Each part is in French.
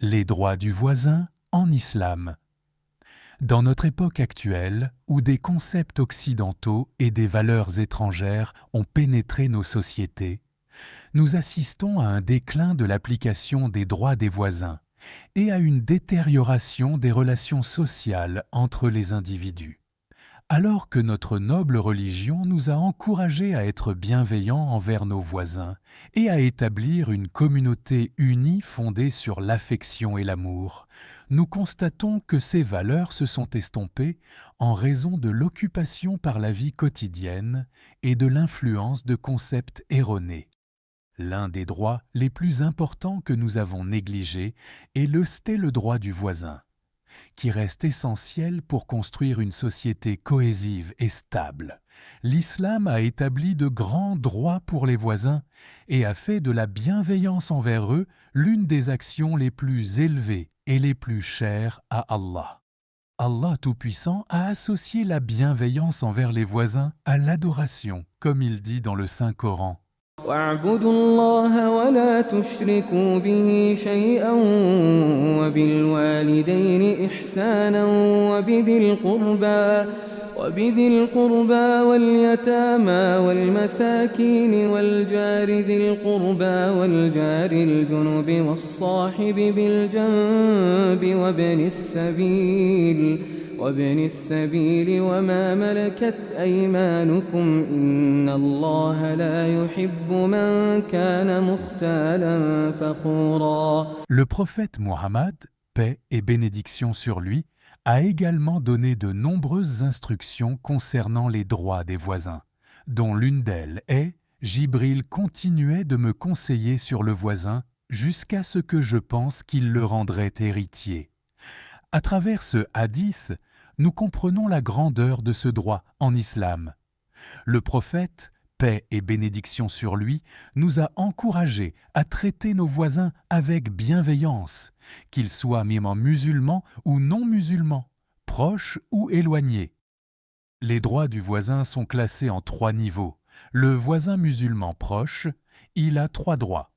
Les droits du voisin en islam. Dans notre époque actuelle, où des concepts occidentaux et des valeurs étrangères ont pénétré nos sociétés, nous assistons à un déclin de l'application des droits des voisins et à une détérioration des relations sociales entre les individus. Alors que notre noble religion nous a encouragés à être bienveillants envers nos voisins et à établir une communauté unie fondée sur l'affection et l'amour, nous constatons que ces valeurs se sont estompées en raison de l'occupation par la vie quotidienne et de l'influence de concepts erronés. L'un des droits les plus importants que nous avons négligés est le droit du voisin, qui reste essentiel pour construire une société cohésive et stable. L'islam a établi de grands droits pour les voisins et a fait de la bienveillance envers eux l'une des actions les plus élevées et les plus chères à Allah. Allah Tout-Puissant a associé la bienveillance envers les voisins à l'adoration, comme il dit dans le Saint-Coran. واعبدوا الله ولا تشركوا به شيئا وبالوالدين إحسانا وبذي القربى واليتامى والمساكين والجار ذي القربى والجار الجنب والصاحب بالجنب وابن السبيل وما ملكت أيمانكم إن الله لا يحب من كان مختالا فخورا. Le prophète Muhammad, paix et bénédiction sur lui, a également donné de nombreuses instructions concernant les droits des voisins, dont l'une d'elles est « Jibril continuait de me conseiller sur le voisin jusqu'à ce que je pense qu'il le rendrait héritier ». À travers ce hadith, nous comprenons la grandeur de ce droit en islam. Le prophète, paix et bénédiction sur lui, nous a encouragés à traiter nos voisins avec bienveillance, qu'ils soient même musulmans ou non musulmans, proches ou éloignés. Les droits du voisin sont classés en 3 niveaux. Le voisin musulman proche, il a 3 droits.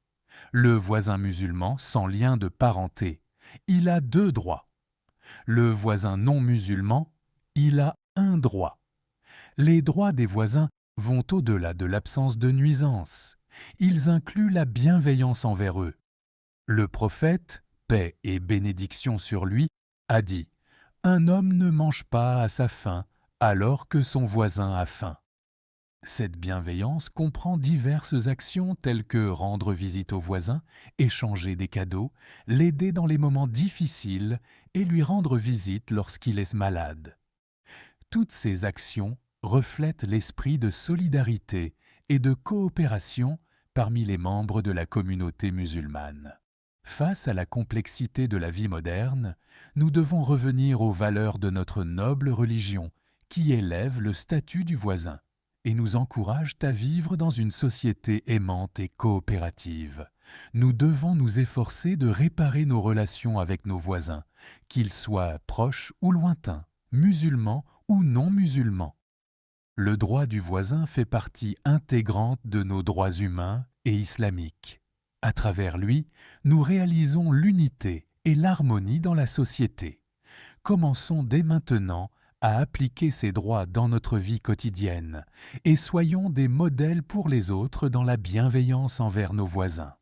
Le voisin musulman sans lien de parenté, il a 2 droits. Le voisin non musulman, il a 1 droit. Les droits des voisins vont au-delà de l'absence de nuisance. Ils incluent la bienveillance envers eux. Le prophète, paix et bénédiction sur lui, a dit « Un homme ne mange pas à sa faim alors que son voisin a faim ». Cette bienveillance comprend diverses actions telles que rendre visite au voisin, échanger des cadeaux, l'aider dans les moments difficiles et lui rendre visite lorsqu'il est malade. Toutes ces actions reflètent l'esprit de solidarité et de coopération parmi les membres de la communauté musulmane. Face à la complexité de la vie moderne, nous devons revenir aux valeurs de notre noble religion qui élève le statut du voisin et nous encourage à vivre dans une société aimante et coopérative. Nous devons nous efforcer de réparer nos relations avec nos voisins, qu'ils soient proches ou lointains, musulmans ou non musulmans. Le droit du voisin fait partie intégrante de nos droits humains et islamiques. À travers lui, nous réalisons l'unité et l'harmonie dans la société. Commençons dès maintenant à appliquer ces droits dans notre vie quotidienne et soyons des modèles pour les autres dans la bienveillance envers nos voisins.